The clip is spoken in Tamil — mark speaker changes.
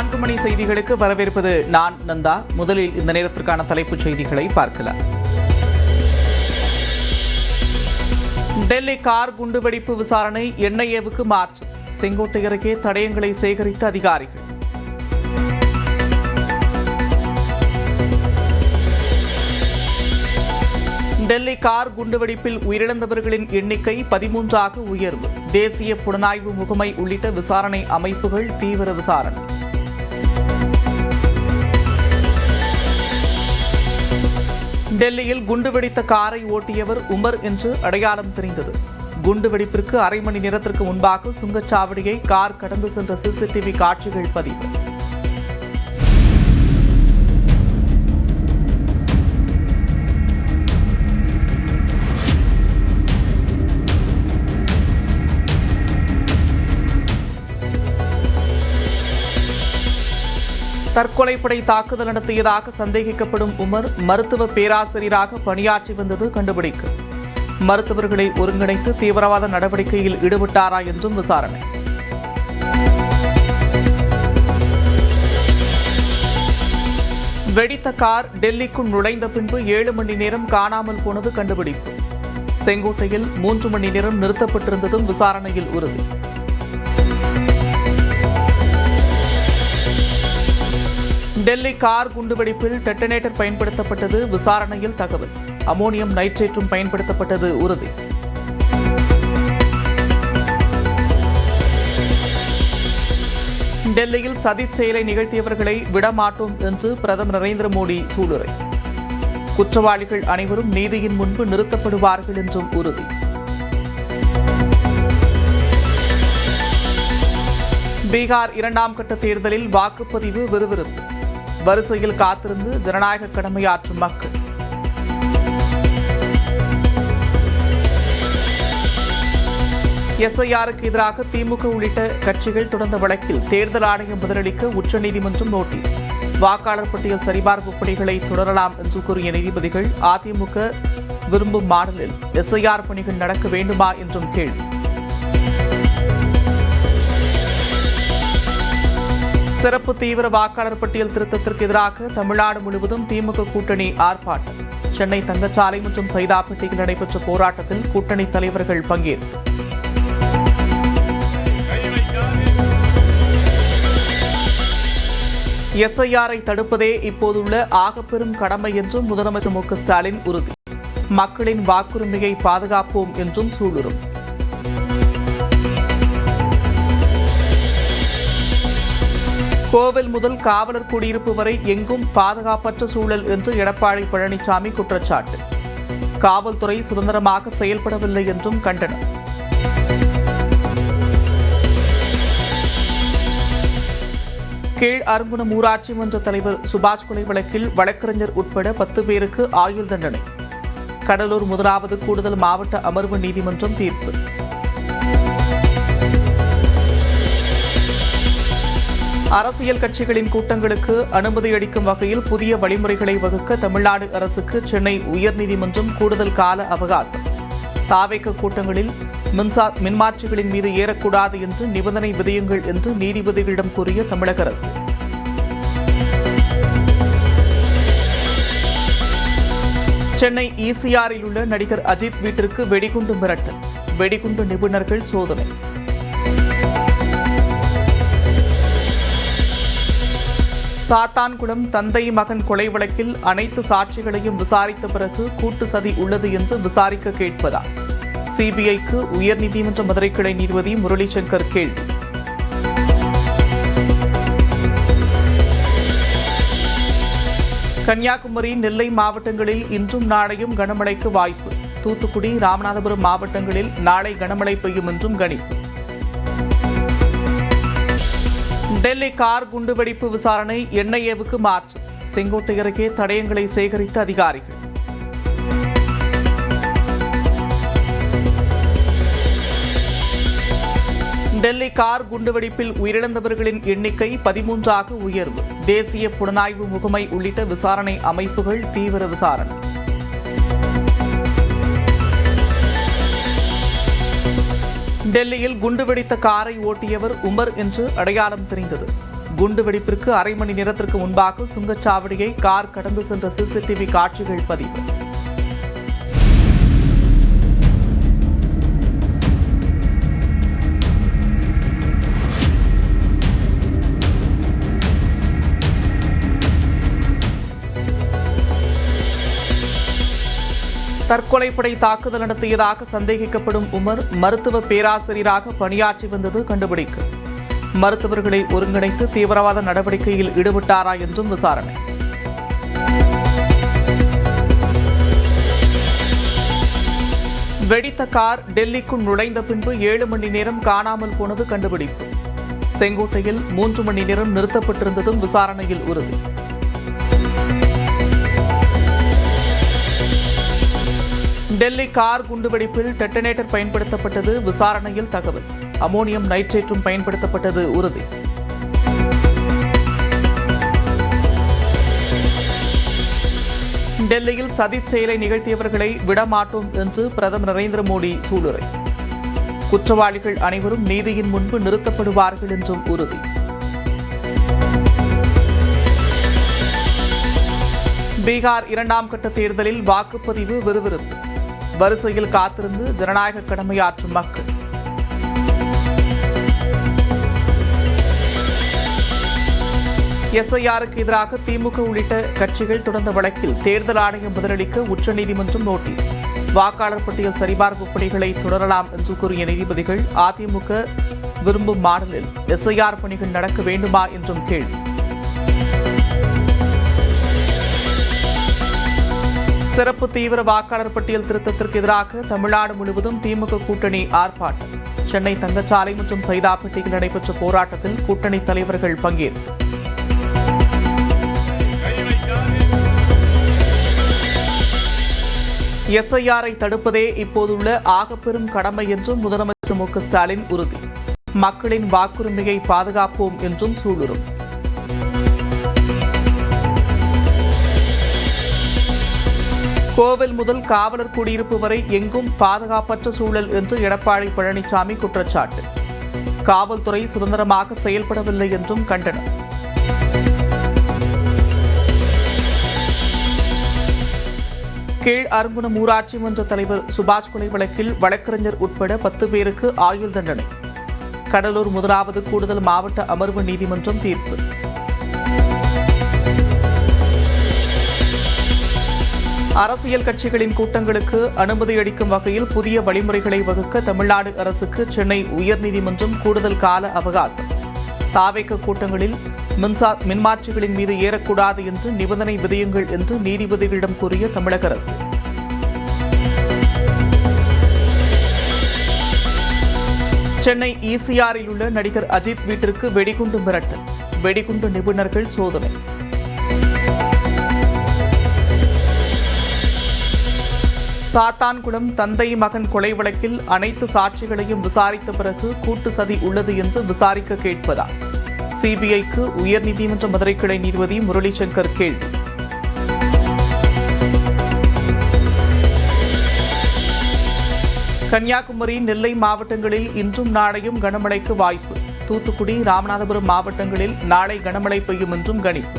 Speaker 1: 4 மணி செய்திகளுக்கு வரவேற்பது நான் நந்தா. முதலில் இந்த நேரத்திற்கான தலைப்புச் செய்திகளை பார்க்கலாம். டெல்லி கார் குண்டுவெடிப்பு விசாரணை என்ஐஏவுக்கு மாற்று. செங்கோட்டை அருகே தடயங்களை சேகரித்த அதிகாரிகள். டெல்லி கார் குண்டுவெடிப்பில் உயிரிழந்தவர்களின் எண்ணிக்கை 13ஆக உயர்வு. தேசிய புலனாய்வு முகமை உள்ளிட்ட விசாரணை அமைப்புகள் தீவிர விசாரணை. டெல்லியில் குண்டுவெடித்த காரை ஓட்டியவர் உமர் என்று அடையாளம் தெரிந்தது. குண்டுவெடிப்பிற்கு அரை மணி நேரத்திற்கு முன்பாக சுங்கச்சாவடியை கார் கடந்து சென்ற சிசிடிவி காட்சிகள் பதிவு. தற்கொலைப்படை தாக்குதல் நடத்தியதாக சந்தேகிக்கப்படும் உமர் மருத்துவ பேராசிரியராக பணியாற்றி வந்தது கண்டுபிடிப்பு. மருத்துவர்களை ஒருங்கிணைத்து தீவிரவாத நடவடிக்கையில் ஈடுபட்டாரா என்றும் விசாரணை. வெடித்த கார் டெல்லிக்குள் நுழைந்த பின்பு 7 மணி நேரம் காணாமல் போனது கண்டுபிடிப்பு. செங்கோட்டையில் 3 மணி நேரம் நிறுத்தப்பட்டிருந்ததும் விசாரணையில் உறுதி. டெல்லி கார் குண்டுவெடிப்பில் டெட்டனேட்டர் பயன்படுத்தப்பட்டது விசாரணையில் தகவல். அமோனியம் நைட்ரேட்டும் பயன்படுத்தப்பட்டது உறுதி. டெல்லியில் சதிச் செயலை நிகழ்த்தியவர்களை விடமாட்டோம் என்று பிரதமர் நரேந்திர மோடி சூளுரை. குற்றவாளிகள் அனைவரும் நீதியின் முன்பு நிறுத்தப்படுவார்கள் என்றும் உறுதி. பீகார் 2ஆம் கட்ட தேர்தலில் வாக்குப்பதிவு விறுவிறுப்பு. வரிசையில் காத்திருந்து ஜனநாயக கடமையாற்றும் மக்கள். எஸ்ஐஆருக்கு எதிராக திமுக உள்ளிட்ட கட்சிகள் தொடர்ந்த வழக்கில் தேர்தல் ஆணையம் பதிலளிக்க உச்சநீதிமன்றம் நோட்டீஸ். வாக்காளர் பட்டியல் சரிபார்ப்பு பணிகளை தொடரலாம் என்று கூறிய நீதிபதிகள் அதிமுக விரும்பும் மாடலில் எஸ்ஐஆர் பணிகள் நடக்க வேண்டுமா என்றும் கேள்வி. சிறப்பு தீவிர வாக்காளர் பட்டியல் திருத்தத்திற்கு எதிராக தமிழ்நாடு முழுவதும் திமுக கூட்டணி ஆர்ப்பாட்டம். சென்னை தங்கச்சாலை மற்றும் சைதாப்பேட்டையில் நடைபெற்ற போராட்டத்தில் கூட்டணி தலைவர்கள் பங்கேற்பு. எஸ்ஐஆரை தடுப்பதே இப்போதுள்ள ஆகப்பெரும் கடமை என்றும் முதலமைச்சர் மு க ஸ்டாலின் உறுதி. மக்களின் வாக்குரிமையை பாதுகாப்போம் என்றும் சூளுரும். கோவில் முதல் காவலர் குடியிருப்பு வரை எங்கும் பாதுகாப்பற்ற சூழல் என்று எடப்பாடி பழனிசாமி குற்றச்சாட்டு. காவல்துறை சுதந்திரமாக செயல்படவில்லை என்றும் கண்டனம். கீழ் அருங்குணம் ஊராட்சி மன்ற தலைவர் சுபாஷ் கொலை வழக்கில் வழக்கறிஞர் உட்பட 10 பேருக்கு ஆயுள் தண்டனை. கடலூர் முதலாவது கூடுதல் மாவட்ட அமர்வு நீதிமன்றம் தீர்ப்பு. அரசியல் கட்சிகளின் கூட்டங்களுக்கு அனுமதி அளிக்கும் வகையில் புதிய வழிமுறைகளை வகுக்க தமிழ்நாடு அரசுக்கு சென்னை உயர்நீதிமன்றம் கூடுதல் கால அவகாசம். தாவேக கூட்டங்களில் மின்மாற்றிகளின் மீது ஏறக்கூடாது என்று நிபந்தனை விதியுங்கள் என்று நீதிபதிகளிடம் கூறிய தமிழக அரசு. சென்னை ஈசிஆரில் உள்ள நடிகர் அஜித் வீட்டிற்கு வெடிகுண்டு மிரட்டல். வெடிகுண்டு நிபுணர்கள் சோதனை. சாத்தான்குளம் தந்தை மகன் கொலை வழக்கில் அனைத்து சாட்சிகளையும் விசாரித்த பிறகு கூட்டு சதி உள்ளது என்று விசாரிக்க கேட்பதா? சிபிஐக்கு உயர்நீதிமன்ற மதுரை கிளை நீதிபதி முரளிசங்கர் கேள்வி. கன்னியாகுமரி, நெல்லை மாவட்டங்களில் இன்றும் நாளையும் கனமழைக்கு வாய்ப்பு. தூத்துக்குடி, ராமநாதபுரம் மாவட்டங்களில் நாளை கனமழை பெய்யும் என்றும் கணிப்பு. டெல்லி கார் குண்டுவெடிப்பு விசாரணை என்ஐஏவுக்கு மாற்று. செங்கோட்டை அருகே தடயங்களை சேகரித்த அதிகாரிகள். டெல்லி கார் குண்டுவெடிப்பில் உயிரிழந்தவர்களின் எண்ணிக்கை 13ஆக உயர்வு. தேசிய புலனாய்வு முகமை உள்ளிட்ட விசாரணை அமைப்புகள் தீவிர விசாரணை. டெல்லியில் குண்டுவெடித்த காரை ஓட்டியவர் உமர் என்று அடையாளம் தெரிந்தது. குண்டுவெடிப்பிற்கு அரை மணி நேரத்திற்கு முன்பாக சுங்கச்சாவடியை கார் கடந்து சென்ற சிசிடிவி காட்சிகள் பதிவு. தற்கொலைப்படை தாக்குதல் நடத்தியதாக சந்தேகிக்கப்படும் உமர் மருத்துவ பேராசிரியராக பணியாற்றி வந்தது கண்டுபிடிப்பு. மருத்துவர்களை ஒருங்கிணைத்து தீவிரவாத நடவடிக்கையில் ஈடுபட்டாரா என்றும் விசாரணை. வெடித்த கார் டெல்லிக்குள் நுழைந்த பின்பு 7 மணி நேரம் காணாமல் போனது கண்டுபிடிப்பு. செங்கோட்டையில் 3 மணி நேரம் நிறுத்தப்பட்டிருந்ததும் விசாரணையில் உறுதி. டெல்லி கார் குண்டுவெடிப்பில் டெட்டனேட்டர் பயன்படுத்தப்பட்டது விசாரணையில் தகவல். அமோனியம் நைட்ரேட்டும் பயன்படுத்தப்பட்டது உறுதி. டெல்லியில் சதிச் செயலை நிகழ்த்தியவர்களை விடமாட்டோம் என்று பிரதமர் நரேந்திர மோடி சூளுரை. குற்றவாளிகள் அனைவரும் நீதியின் முன்பு நிறுத்தப்படுவார்கள் என்றும் உறுதி. பீகார் 2ஆம் கட்ட தேர்தலில் வாக்குப்பதிவு விறுவிறுப்பு. வரிசையில் காத்திருந்து ஜனநாயக கடமையாற்றும் மக்கள். எஸ்ஐஆருக்கு எதிராக திமுக உள்ளிட்ட கட்சிகள் தொடர்ந்த வழக்கில் தேர்தல் ஆணையம் பதிலளிக்க உச்சநீதிமன்றம் நோட்டீஸ். வாக்காளர் பட்டியல் சரிபார்ப்பு பணிகளை தொடரலாம் என்று கூறிய நீதிபதிகள் அதிமுக விரும்பும் மாடலில் எஸ்ஐஆர் பணிகள் நடக்க வேண்டுமா என்றும் கேள்வி. சிறப்பு தீவிர வாக்காளர் பட்டியல் திருத்தத்திற்கு எதிராக தமிழ்நாடு முழுவதும் திமுக கூட்டணி ஆர்ப்பாட்டம். சென்னை தங்கச்சாலை மற்றும் சைதாப்பேட்டையில் நடைபெற்ற போராட்டத்தில் கூட்டணி தலைவர்கள் பங்கேற்பு. எஸ்ஐஆரை தடுப்பதே இப்போதுள்ள ஆகப்பெரும் கடமை என்றும் முதலமைச்சர் மு.க. ஸ்டாலின் உறுதி. மக்களின் வாக்குரிமையை பாதுகாப்போம் என்றும் சூளுரும். கோவில் முதல் காவலர் குடியிருப்பு வரை எங்கும் பாதுகாப்பற்ற சூழல் என்று எடப்பாடி பழனிசாமி குற்றச்சாட்டு. காவல்துறை சுதந்திரமாக செயல்படவில்லை என்றும் கண்டனம். கீழ் அருங்குணம் ஊராட்சி மன்ற தலைவர் சுபாஷ் கொலை வழக்கில் வழக்கறிஞர் உட்பட 10 பேருக்கு ஆயுள் தண்டனை. கடலூர் 1வது கூடுதல் மாவட்ட அமர்வு நீதிமன்றம் தீர்ப்பு. அரசியல் கட்சிகளின் கூட்டங்களுக்கு அனுமதி அளிக்கும் வகையில் புதிய வழிமுறைகளை வகுக்க தமிழ்நாடு அரசுக்கு சென்னை உயர்நீதிமன்றம் கூடுதல் கால அவகாசம். தாவேக கூட்டங்களில் மின்மாற்றிகளின் மீது ஏறக்கூடாது என்று நிபந்தனை விதியுங்கள் என்று நீதிபதிகளிடம் கூறிய தமிழக அரசு. சென்னை ஈசிஆரில் உள்ள நடிகர் அஜித் வீட்டிற்கு வெடிகுண்டு மிரட்டல். வெடிகுண்டு நிபுணர்கள் சோதனை. சாத்தான்குளம் தந்தை மகன் கொலை வழக்கில் அனைத்து சாட்சிகளையும் விசாரித்த பிறகு கூட்டு சதி உள்ளது என்று விசாரிக்க கேட்பதா? சிபிஐக்கு உயர்நீதிமன்ற மதுரை கிளை நீதிபதி முரளிசங்கர் கேள்வி. கன்னியாகுமரி, நெல்லை மாவட்டங்களில் இன்றும் நாளையும் கனமழைக்கு வாய்ப்பு. தூத்துக்குடி, ராமநாதபுரம் மாவட்டங்களில் நாளை கனமழை பெய்யும் என்றும் கணிப்பு.